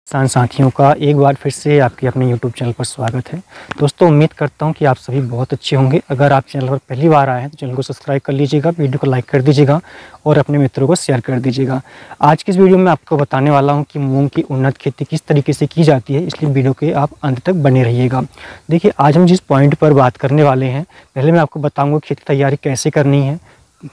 किसान साथियों का एक बार फिर से आपके अपने YouTube चैनल पर स्वागत है। दोस्तों, उम्मीद करता हूं कि आप सभी बहुत अच्छे होंगे। अगर आप चैनल पर पहली बार आए हैं तो चैनल को सब्सक्राइब कर लीजिएगा, वीडियो को लाइक कर दीजिएगा और अपने मित्रों को शेयर कर दीजिएगा। आज की इस वीडियो में आपको बताने वाला हूं कि मूंग की उन्नत खेती किस तरीके से की जाती है, इसलिए वीडियो के आप अंत तक बने रहिएगा। देखिए, आज हम जिस पॉइंट पर बात करने वाले हैं, पहले मैं आपको बताऊँगा खेती तैयारी कैसे करनी है,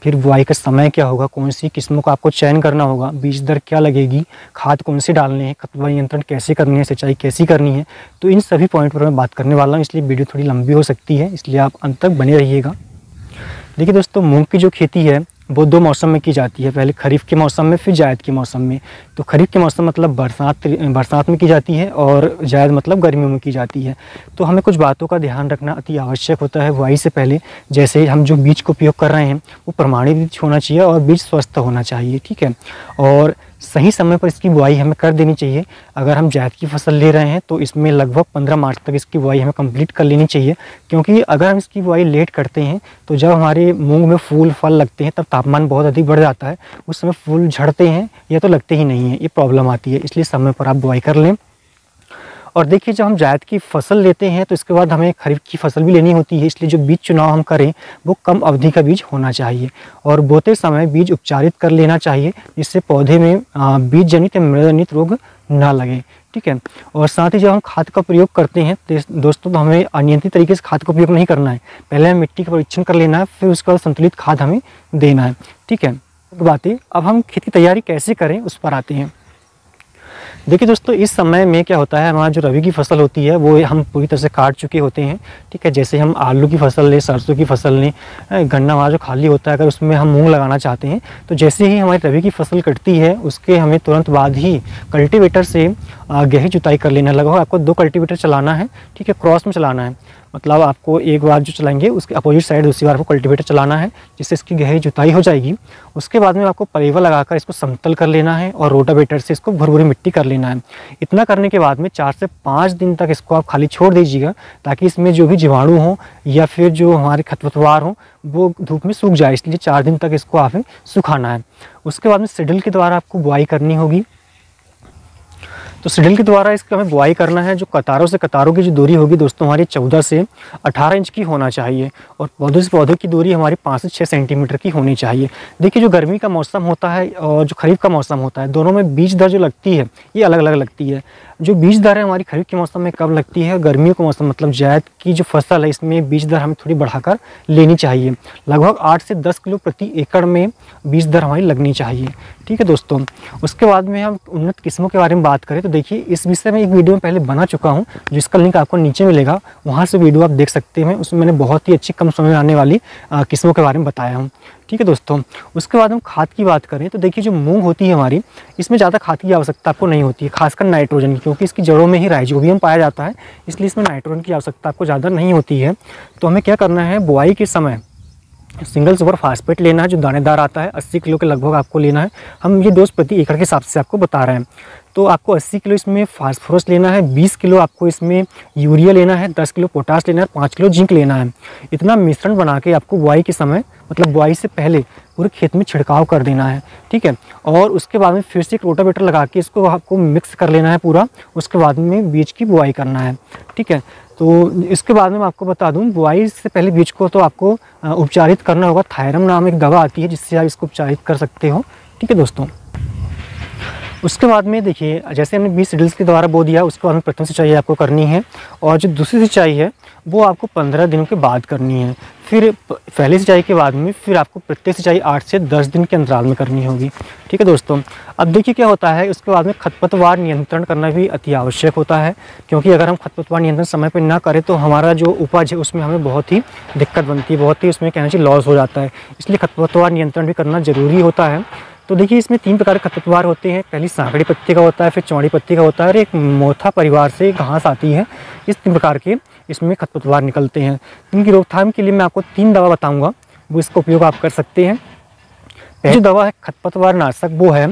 फिर बुआई का समय क्या होगा, कौन सी किस्मों का आपको चयन करना होगा, बीज दर क्या लगेगी, खाद कौन से डालने हैं, खरपतवार नियंत्रण कैसे करनी है, सिंचाई कैसी करनी है। तो इन सभी पॉइंट पर मैं बात करने वाला हूँ, इसलिए वीडियो थोड़ी लंबी हो सकती है, इसलिए आप अंत तक बने रहिएगा। देखिए दोस्तों, मूंग की जो खेती है वो दो मौसम में की जाती है, पहले खरीफ के मौसम में, फिर जायद के मौसम में। तो खरीफ के मौसम मतलब बरसात में की जाती है और जायद मतलब गर्मियों में की जाती है। तो हमें कुछ बातों का ध्यान रखना अति आवश्यक होता है बुआई से पहले। जैसे हम जो बीज का उपयोग कर रहे हैं वो प्रमाणित बीज होना चाहिए और बीज स्वस्थ होना चाहिए, ठीक है। और सही समय पर इसकी बुआई हमें कर देनी चाहिए। अगर हम जायद की फसल ले रहे हैं तो इसमें लगभग 15 मार्च तक इसकी बुआई हमें कंप्लीट कर लेनी चाहिए, क्योंकि अगर हम इसकी बुआई लेट करते हैं तो जब हमारे मूंग में फूल फल लगते हैं तब तापमान बहुत अधिक बढ़ जाता है, उस समय फूल झड़ते हैं या तो लगते ही नहीं हैं, ये प्रॉब्लम आती है। इसलिए समय पर आप बुआई कर लें। और देखिए, जब हम जायद की फसल लेते हैं तो इसके बाद हमें खरीफ की फसल भी लेनी होती है, इसलिए जो बीज चुनाव हम करें वो कम अवधि का बीज होना चाहिए और बोते समय बीज उपचारित कर लेना चाहिए, जिससे पौधे में बीज जनित या मृदा जनित रोग ना लगे, ठीक है। और साथ ही जब हम खाद का प्रयोग करते हैं तो दोस्तों, तो हमें अनियंत्रित तरीके से खाद का उपयोग नहीं करना है। पहले हमें मिट्टी का परीक्षण कर लेना है, फिर उसके बाद संतुलित खाद हमें देना है, ठीक है। बातें अब हम खेती की तैयारी कैसे करें उस पर आते हैं। देखिए दोस्तों, इस समय में क्या होता है, हमारा जो रबी की फसल होती है वो हम पूरी तरह से काट चुके होते हैं, ठीक है। जैसे हम आलू की फसल लें, सरसों की फसल लें, गन्ना हमारा जो खाली होता है, अगर उसमें हम मूंग लगाना चाहते हैं तो जैसे ही हमारी रबी की फसल कटती है उसके हमें तुरंत बाद ही कल्टीवेटर से गहरी जुताई कर लेना। लगभग आपको 2 कल्टीवेटर चलाना है, ठीक है, क्रॉस में चलाना है। मतलब आपको एक बार जो चलाएंगे उसके अपोजिट साइड दूसरी बार आपको कल्टीवेटर चलाना है, जिससे इसकी गहरी जुताई हो जाएगी। उसके बाद में आपको पलेवा लगाकर इसको समतल कर लेना है और रोटावेटर से इसको भुरभुरी मिट्टी कर लेना है। इतना करने के बाद में 4 से 5 दिन तक इसको आप खाली छोड़ दीजिएगा, ताकि इसमें जो भी जीवाणु हो या फिर जो हमारे खरपतवार हो वो धूप में सूख जाए, इसलिए 4 दिन तक इसको आपने सुखाना है। उसके बाद में सीडल के द्वारा आपको बुआई करनी होगी। तो सीडल के द्वारा इसका हमें बुआई करना है। जो कतारों से कतारों की जो दूरी होगी दोस्तों, हमारी 14 से 18 इंच की होना चाहिए और पौधे से पौधे की दूरी हमारी 5 से 6 सेंटीमीटर की होनी चाहिए। देखिए, जो गर्मी का मौसम होता है और जो खरीफ का मौसम होता है, दोनों में बीज दर जो लगती है ये अलग अलग लगती है। जो बीज दर है हमारी खरीफ के मौसम में कब लगती है, गर्मियों का मौसम मतलब जायद की जो फसल है इसमें बीज दर हमें थोड़ी बढ़ाकर लेनी चाहिए। लगभग 8 से 10 किलो प्रति एकड़ में बीज दर हमारी लगनी चाहिए, ठीक है दोस्तों। उसके बाद में हम उन्नत किस्मों के बारे में बात करें तो देखिए, इस विषय में एक वीडियो में पहले बना चुका हूं, जिसका लिंक आपको नीचे मिलेगा, वहां से वीडियो आप देख सकते हैं। उसमें मैंने बहुत ही अच्छी कम समय में आने वाली किस्मों के बारे में बताया हूँ, ठीक है दोस्तों। उसके बाद हम खाद की बात करें तो देखिए, जो मूंग होती है हमारी, इसमें ज़्यादा खाद की आवश्यकता आपको नहीं होती है, खासकर नाइट्रोजन की, क्योंकि इसकी जड़ों में ही राइजोबियम पाया जाता है, इसलिए इसमें नाइट्रोजन की आवश्यकता आपको ज़्यादा नहीं होती है। तो हमें क्या करना है, बुआई के समय सिंगल सुपर फास्फेट लेना है जो दानेदार आता है, 80 किलो के लगभग आपको लेना है। हम ये डोज प्रति एकड़ के हिसाब से आपको बता रहे हैं। तो आपको 80 किलो इसमें फास्फोरस लेना है, 20 किलो आपको इसमें यूरिया लेना है, 10 किलो पोटास लेना है, 5 किलो जिंक लेना है। इतना मिश्रण बना के आपको बुआई के समय मतलब बुआई से पहले पूरे खेत में छिड़काव कर देना है, ठीक है। और उसके बाद में फिर से एक रोटावेटर लगा के इसको आपको मिक्स कर लेना है पूरा। उसके बाद में बीज की बुआई करना है, ठीक है। तो इसके बाद में मैं आपको बता दूं, बुआई से पहले बीज को तो आपको उपचारित करना होगा। थायरम नाम एक दवा आती है जिससे आप इसको उपचारित कर सकते हो, ठीक है दोस्तों। उसके बाद में देखिए, जैसे हमने 20 सीडल्स के द्वारा बो दिया, उसके बाद में प्रथम सिंचाई आपको करनी है और जो दूसरी सिंचाई है वो आपको 15 दिनों के बाद करनी है। फिर पहली सिंचाई के बाद में फिर आपको प्रत्येक सिंचाई 8 से 10 दिन के अंतराल में करनी होगी, ठीक है दोस्तों। अब देखिए क्या होता है, उसके बाद में खरपतवार नियंत्रण करना भी अति आवश्यक होता है, क्योंकि अगर हम खरपतवार नियंत्रण समय पर ना करें तो हमारा जो उपज है उसमें हमें बहुत ही दिक्कत बनती है, बहुत ही उसमें कहना चाहिए लॉस हो जाता है। इसलिए खरपतवार नियंत्रण भी करना ज़रूरी होता है। तो देखिए, इसमें 3 प्रकार के खरपतवार होते हैं। पहली सांकड़ी पत्ती का होता है, फिर चौड़ी पत्ती का होता है और एक मोथा परिवार से घास आती है। इस 3 प्रकार के इसमें खरपतवार निकलते हैं। इनकी रोकथाम के लिए मैं आपको 3 दवा बताऊंगा, वो इसका उपयोग आप कर सकते हैं। पहली जो दवा है खरपतवार नाशक वो है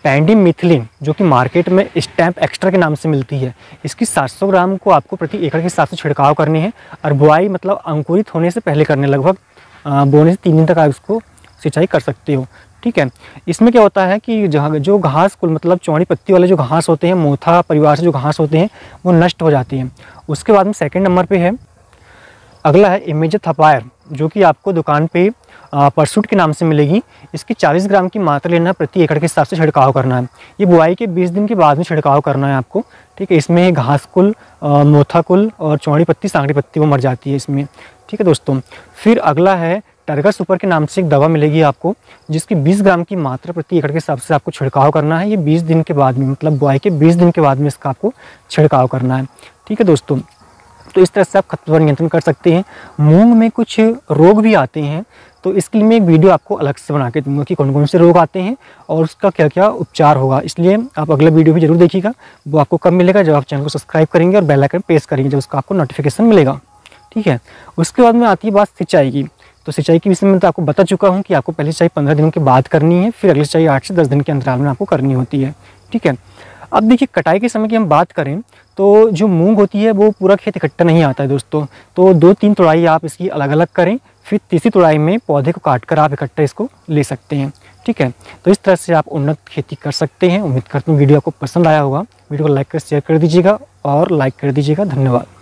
पेंडिमिथिलिन, जो कि मार्केट में स्टैम्प एक्स्ट्रा के नाम से मिलती है। इसकी 700 ग्राम को आपको प्रति एकड़ के हिसाब से छिड़काव करनी है और बुआई मतलब अंकुरित होने से पहले करने, लगभग बोने से 3 दिन तक आप इसको सिंचाई कर सकते हो, ठीक है। इसमें क्या होता है कि जहाँ जो घास कुल मतलब चौड़ी पत्ती वाले जो घास होते हैं, मोथा परिवार से जो घास होते हैं, वो नष्ट हो जाती हैं। उसके बाद में सेकंड नंबर पे है, अगला है इमेजिथापायर, जो कि आपको दुकान पे परसूट के नाम से मिलेगी। इसकी 40 ग्राम की मात्रा लेना है, प्रति एकड़ के हिसाब से छिड़काव करना है। ये बुआई के 20 दिन के बाद में छिड़काव करना है आपको, ठीक है। इसमें घास कुल, मोथा कुल और चौड़ी पत्ती, सांकड़ी पत्ती वो मर जाती है इसमें, ठीक है दोस्तों। फिर अगला है टारगर सुपर के नाम से एक दवा मिलेगी आपको, जिसकी 20 ग्राम की मात्रा प्रति एकड़ के हिसाब से आपको छिड़काव करना है। ये 20 दिन के बाद में, मतलब बुआई के 20 दिन के बाद में इसका आपको छिड़काव करना है, ठीक है दोस्तों। तो इस तरह से आप खरपतवार नियंत्रण कर सकते हैं। मूंग में कुछ रोग भी आते हैं, तो इसके लिए मैं एक वीडियो आपको अलग से बना के दूंगा कि कौन कौन से रोग आते हैं और उसका क्या क्या उपचार होगा। इसलिए आप अगला वीडियो भी जरूर देखिएगा। वो आपको कब मिलेगा? जब आप चैनल को सब्सक्राइब करेंगे और बेल आइकन प्रेस करेंगे, जब उसका आपको नोटिफिकेशन मिलेगा, ठीक है। उसके बाद में आती है बात सिंचाई की। तो सिंचाई के विषय में तो आपको बता चुका हूँ कि आपको पहले सिंचाई 15 दिनों के बाद करनी है, फिर अगली सिंचाई 8 से 10 दिन के अंतराल में आपको करनी होती है, ठीक है। अब देखिए कटाई के समय की हम बात करें तो जो मूंग होती है वो पूरा खेत इकट्ठा नहीं आता है दोस्तों। तो 2-3 तुड़ाई आप इसकी अलग अलग करें, फिर तीसरी तुड़ाई में पौधे को काट कर आप इकट्ठा इसको ले सकते हैं, ठीक है। तो इस तरह से आप उन्नत खेती कर सकते हैं। उम्मीद करता हूँ वीडियो आपको पसंद आया होगा। वीडियो को लाइक कर शेयर कर दीजिएगा और लाइक कर दीजिएगा। धन्यवाद।